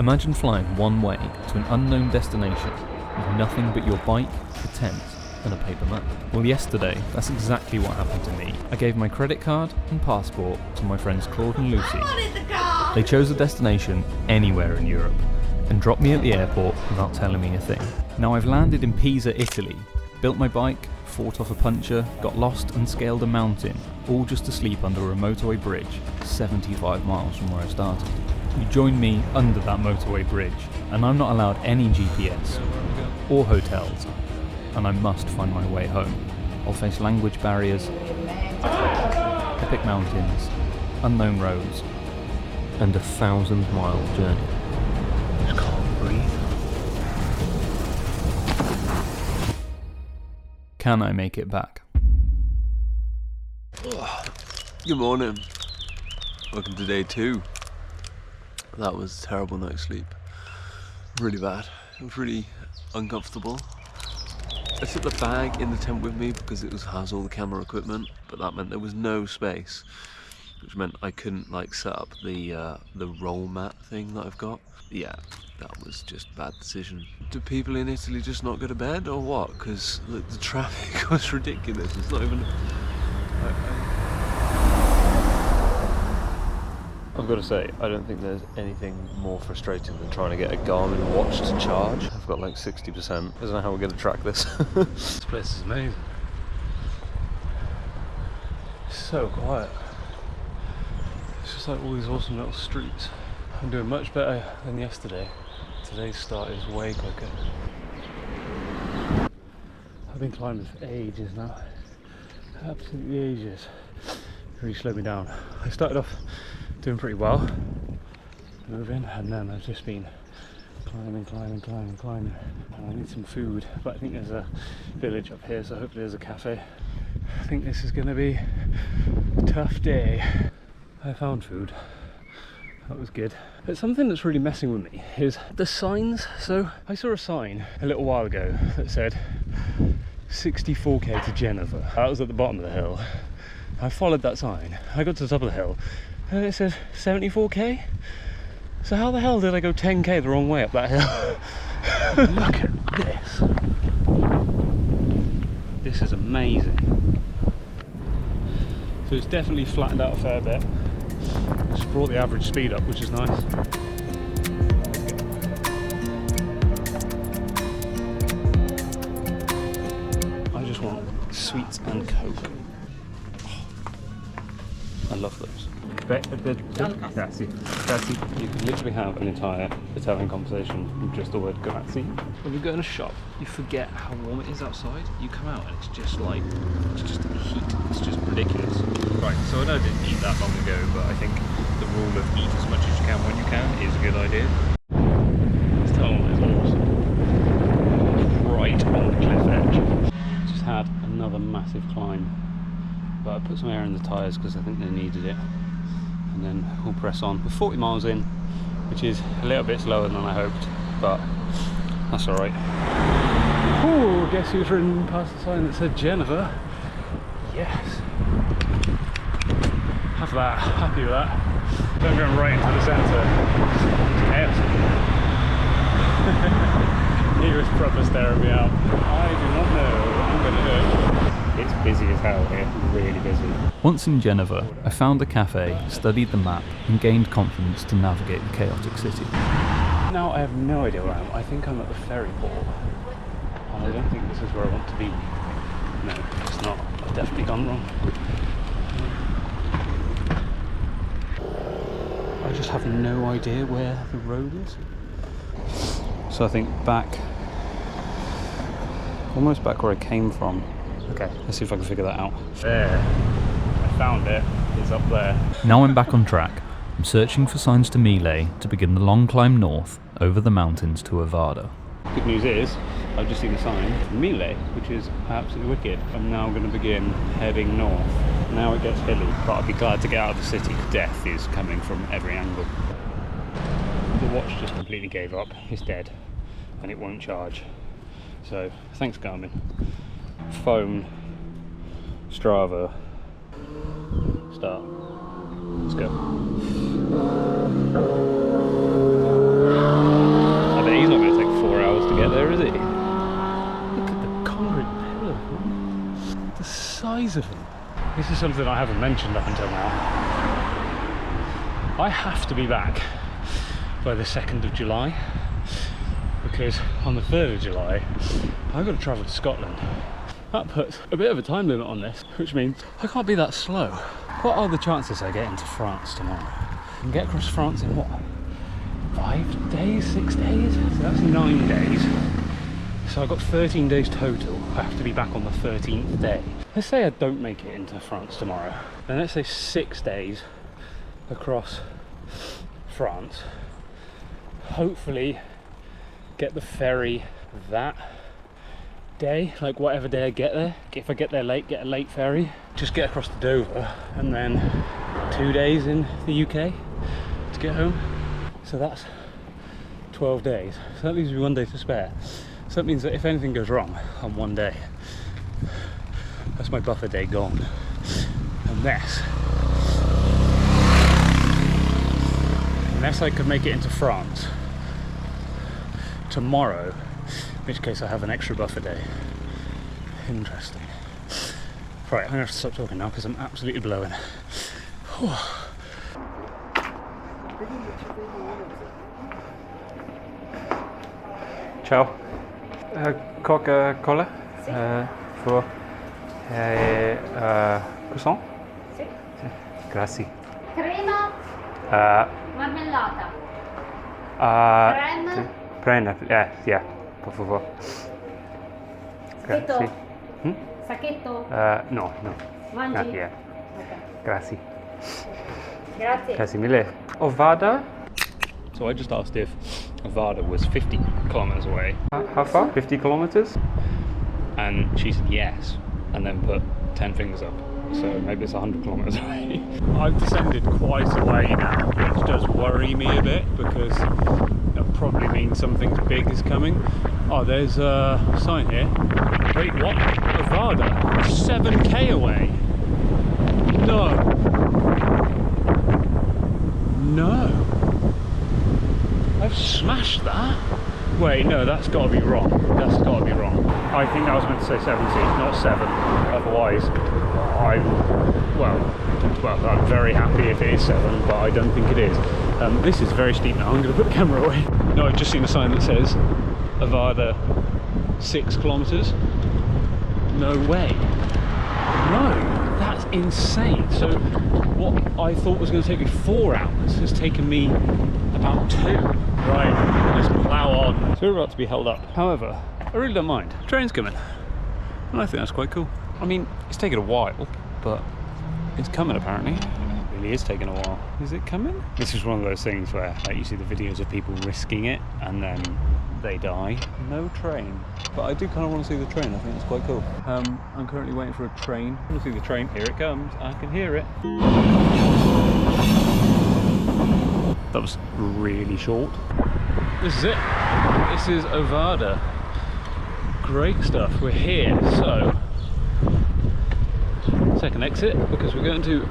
Imagine flying one way to an unknown destination with nothing but your bike, a tent, and a paper map. Well, yesterday, that's exactly what happened to me. I gave my credit card and passport to my friends Claude and Lucy. They chose a destination anywhere in Europe and dropped me at the airport without telling me a thing. Now I've landed in Pisa, Italy, built my bike, fought off a puncher, got lost and scaled a mountain, all just to sleep under a motorway bridge 75 miles from where I started. You join me under that motorway bridge, and I'm not allowed any GPS or hotels, and I must find my way home. I'll face language barriers, epic mountains, unknown roads, and a 1,000-mile journey. I just can't breathe. Can I make it back? Good morning. Welcome to day 2. That was a terrible night's sleep. Really bad. It was really uncomfortable. I took the bag in the tent with me because it has all the camera equipment, but that meant there was no space, which meant I couldn't set up the roll mat thing that I've got. Yeah, that was just a bad decision. Do people in Italy just not go to bed or what? Because the traffic was ridiculous. It's not even... I've got to say, I don't think there's anything more frustrating than trying to get a Garmin watch to charge. I've got 60%. I don't know how we're going to track this. This place is amazing. It's so quiet. It's just all these awesome little streets. I'm doing much better than yesterday. Today's start is way quicker. I've been climbing for ages now. Absolutely ages. It really slowed me down. I started off doing pretty well, moving, and then I've just been climbing. And I need some food, but I think there's a village up here, so hopefully there's a cafe. I think this is going to be a tough day. I found food. That was good. But something that's really messing with me is the signs. So I saw a sign a little while ago that said 64k to Genova. That was at the bottom of the hill. I followed that sign. I got to the top of the hill and it said 74k. So how the hell did I go 10k the wrong way up that hill? Look at this. This is amazing. So it's definitely flattened out a fair bit. Just brought the average speed up, which is nice. I just want sweets and Coke. Oh, I love those. Grazie. You could literally have an entire Italian conversation with just the word grazie. When you go in a shop, you forget how warm it is outside. You come out and it's just heat. It's just ridiculous. Right, so I know I didn't eat that long ago, but I think the rule of eat as much as you can when you can is a good idea. This tunnel is awesome. Right on the cliff edge. Just had another massive climb, but I put some air in the tyres because I think they needed it. And then we'll press on. We're 40 miles in, which is a little bit slower than I hoped, but that's alright. Oh, guess who's ridden past the sign that said Genova? Yes. Have that. Happy with that. Don't go right into the centre. Chaos. Here is proper staring me out. I do not know what I'm going to do. It's busy as hell here, really busy. Once in Genova, I found a cafe, studied the map, and gained confidence to navigate the chaotic city. Now I have no idea where I am. I think I'm at the ferry port. I don't think this is where I want to be. No, it's not. I've definitely gone wrong. I just have no idea where the road is. So I think almost back where I came from. Okay, let's see if I can figure that out. There, I found it. It's up there. Now I'm back on track. I'm searching for signs to Mile to begin the long climb north over the mountains to Avada. Good news is, I've just seen a sign for Mile, which is absolutely wicked. I'm now going to begin heading north. Now it gets hilly, but I'd be glad to get out of the city. Death is coming from every angle. The watch just completely gave up. It's dead, and it won't charge. So, thanks Garmin. Phone, Strava, start. Let's go. them. This is something I haven't mentioned up until now. I have to be back by the 2nd of July because on the 3rd of July I've got to travel to Scotland. That puts a bit of a time limit on this, which means I can't be that slow. What are the chances I get into France tomorrow? I can get across France in what? 5 days? 6 days? So that's 9 days. So I've got 13 days total. I have to be back on the 13th day. Let's say I don't make it into France tomorrow. Then let's say 6 days across France. Hopefully get the ferry that day, like whatever day I get there. If I get there late, get a late ferry. Just get across to Dover and then 2 days in the UK to get home. So that's 12 days. So that leaves me 1 day to spare. So that means that if anything goes wrong on 1 day, that's my buffer day gone. Unless I could make it into France tomorrow, in which case I have an extra buffer day. Interesting. Right, I'm gonna have to stop talking now because I'm absolutely blowing. Ciao. Coca-Cola for croissant? Sì. Grazie. Crema, marmellata. Creme. Prena, yeah, por favor. Sacchetto. Grazie. Sacchetto. No. Mangi? Not yet. Okay. Grazie. Grazie. Grazie mille. Ovada? So I just asked if Avada was 50 kilometers away, How far? 50 kilometers? and she said yes, and then put 10 fingers up. So maybe it's 100 kilometers away. I've descended quite a way now, which does worry me a bit because that probably means something big is coming. Oh, there's a sign here. Wait, what? Avada? 7k away? No. I've smashed that. Wait, no, that's got to be wrong. That's got to be wrong. I think I was meant to say 70, not 7. Otherwise, I'm very happy if it is 7, but I don't think it is. This is very steep now. I'm going to put the camera away. No, I've just seen a sign that says Avada 6 kilometers. No way. No, that's insane. So what I thought was going to take me 4 hours has taken me about 2. Right, let's plough on. So we're about to be held up. However, I really don't mind. Train's coming, and I think that's quite cool. I mean, it's taken a while, but it's coming apparently. It really is taking a while. Is it coming? This is one of those things where like, you see the videos of people risking it, and then they die. No train. But I do kind of want to see the train. I think it's quite cool. I'm currently waiting for a train. I want to see the train. Here it comes. I can hear it. That was really short. This is it. This is Ovada. Great stuff. We're here. So, second exit because we're going to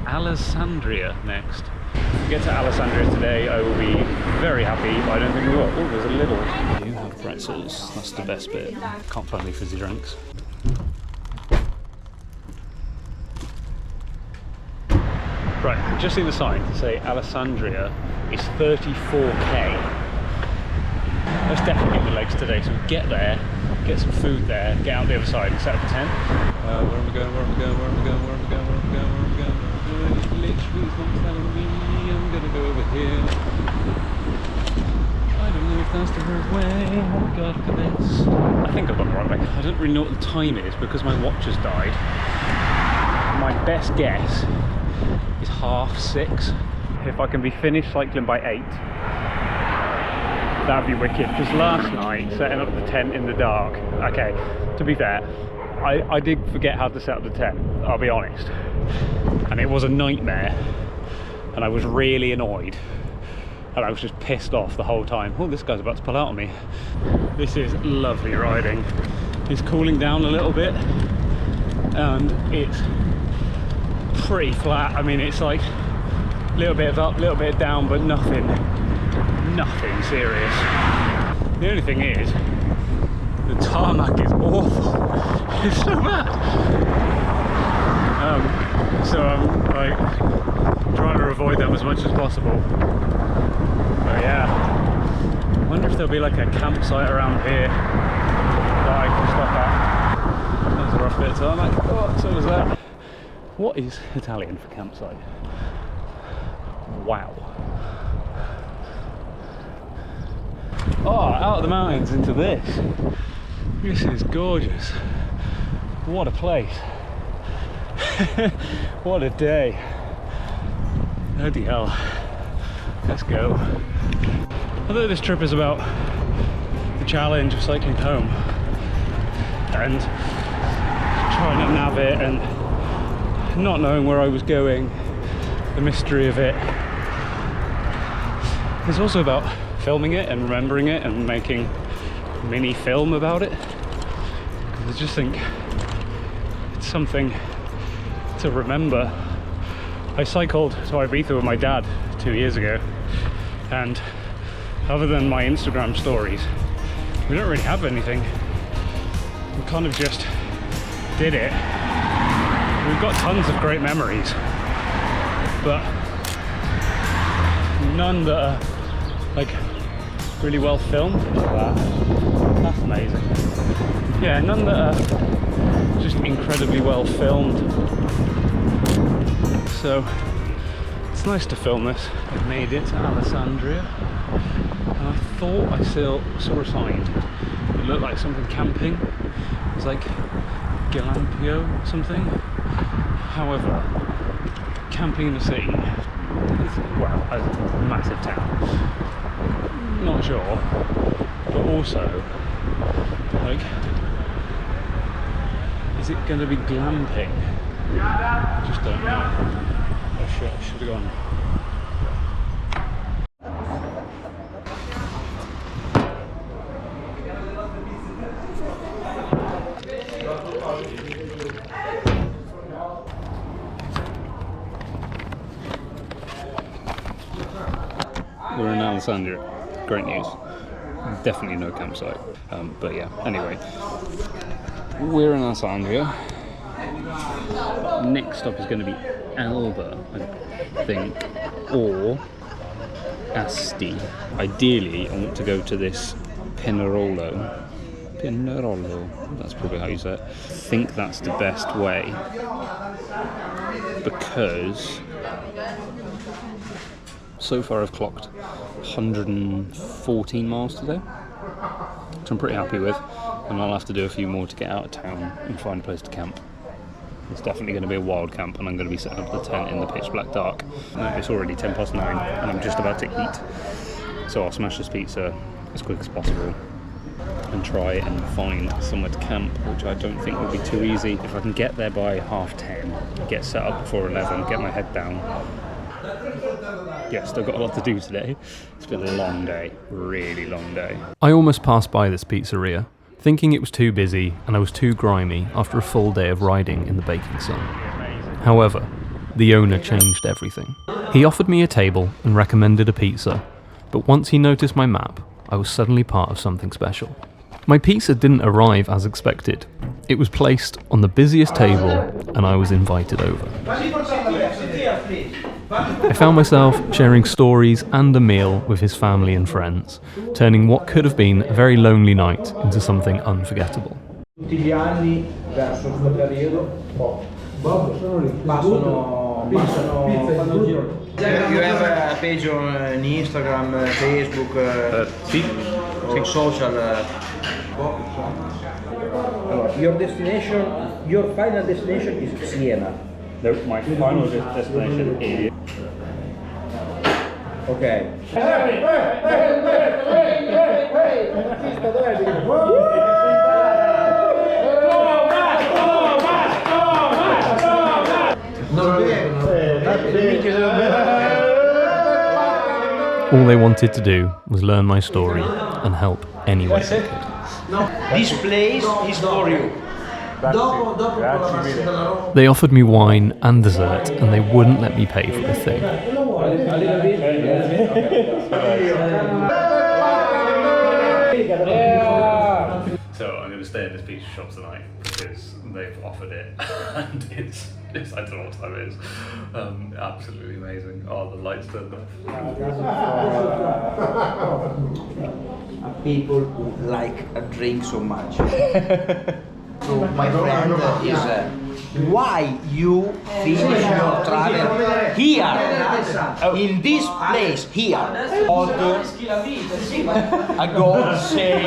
Alexandria next. If we get to Alexandria today, I will be very happy, but I don't think we will. Oh, there's a little. You have pretzels. That's the best bit. Can't find any fizzy drinks. Right, just seen the sign to say Alexandria is 34k. Let's definitely get the legs today, so we get there, get some food there, get out the other side and set up a tent. Where am I going? Literally, it's not telling me. I'm gonna go over here. I don't know if that's the right way. Oh my god, look at this. I think I've got the right way. I don't really know what the time is because my watch has died. My best guess is 6:30. If I can be finished cycling by 8, that'd be wicked. Because last night, setting up the tent in the dark, okay, to be fair, I did forget how to set up the tent, I'll be honest. And it was a nightmare, and I was really annoyed. And I was just pissed off the whole time. Oh, this guy's about to pull out on me. This is lovely riding. It's cooling down a little bit, and it's pretty flat. I mean, it's like a little bit of up, a little bit of down, but nothing serious. The only thing is, the tarmac is awful. It's so bad. So I'm like trying to avoid them as much as possible. But yeah, I wonder if there'll be like a campsite around here that I can stop at. That's a rough bit, so I'm like, oh, so was that. What is Italian for campsite? Wow. Oh, out of the mountains into this. This is gorgeous. What a place. What a day. Bloody hell. Let's go. Although this trip is about the challenge of cycling home and trying to nav it and not knowing where I was going, the mystery of it. It's also about filming it and remembering it and making mini film about it. I just think it's something to remember. I cycled to Ibiza with my dad 2 years ago, and other than my Instagram stories, we don't really have anything. We kind of just did it. We've got tons of great memories, but none that are like really well filmed. That's amazing. Yeah, none that are just incredibly well filmed. So it's nice to film this. I've made it to Alexandria, and I thought I saw a sign. It looked like something camping. It was like Galampio or something. However, camping in the city is, well, a massive town. Not sure, but also, like, is it going to be glamping? I just don't know. Oh shit, I should have gone. We're in Alexandria. Great news. Definitely no campsite. But yeah, anyway. We're in Alexandria. Next stop is going to be Alba, I think, or Asti. Ideally, I want to go to this Pinerolo. That's probably how you say it. I think that's the best way, because so far I've clocked 114 miles today, which I'm pretty happy with, and I'll have to do a few more to get out of town and find a place to camp. It's definitely going to be a wild camp, and I'm going to be setting up the tent in the pitch black dark. It's already 9:10 and I'm just about to eat, so I'll smash this pizza as quick as possible and try and find somewhere to camp, which I don't think will be too easy. If I can get there by 10:30, get set up before 11, get my head down. Yeah, still got a lot to do today. It's been a long day, really long day. I almost passed by this pizzeria, thinking it was too busy and I was too grimy after a full day of riding in the baking sun. However, the owner changed everything. He offered me a table and recommended a pizza, but once he noticed my map, I was suddenly part of something special. My pizza didn't arrive as expected. It was placed on the busiest table and I was invited over. I found myself sharing stories and a meal with his family and friends, turning what could have been a very lonely night into something unforgettable. Tutti gli anni verso questo periodo passano you have a page on Instagram, Facebook, social. Your final destination is Siena. No, my final destination is... Okay. All they wanted to do was learn my story and help any way they could. This place is for you. They offered me wine and dessert, and they wouldn't let me pay for a thing. So I'm going to stay in this pizza shop tonight. because they've offered it, and it's I don't know what time it is. Absolutely amazing. Oh, the lights turned off. People who like a drink so much. So my friend is why you finish your travel here, in this place here. God save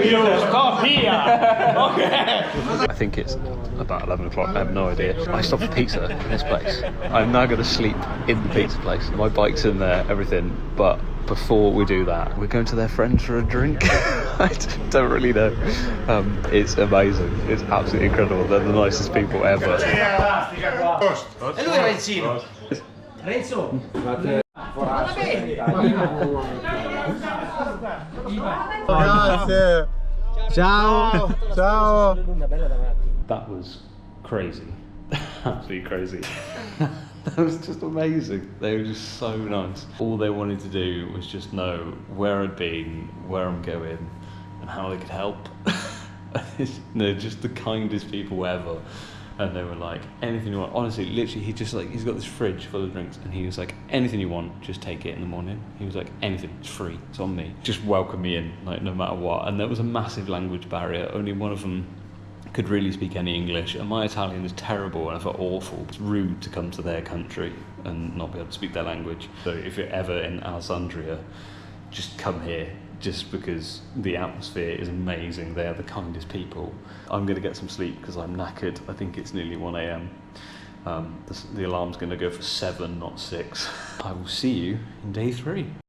you, stop here. Okay. I think it's about 11 o'clock, I have no idea. I stopped for pizza in this place. I'm now going to sleep in the pizza place. My bike's in there, everything, but before we do that, we're going to their friends for a drink. I don't really know. It's amazing. It's absolutely incredible. They're the nicest people ever. E lui era Renzo. Renzo. Grazie. Ciao. Ciao. That was crazy. Absolutely crazy. That was just amazing. They were just so nice. All they wanted to do was just know where I'd been, where I'm going, and how they could help. They're just the kindest people ever. And they were like, anything you want. Honestly, literally, he's got this fridge full of drinks, and he was like, anything you want, just take it in the morning. He was like, anything, it's free, it's on me. Just welcome me in, like, no matter what. And there was a massive language barrier. Only one of them could really speak any English, and my Italian is terrible, and I felt awful. It's rude to come to their country and not be able to speak their language. So if you're ever in Alexandria, just come here, just because the atmosphere is amazing. They are the kindest people. I'm going to get some sleep because I'm knackered. I think it's nearly 1 a.m. The alarm's going to go for 7, not 6. I will see you in day 3.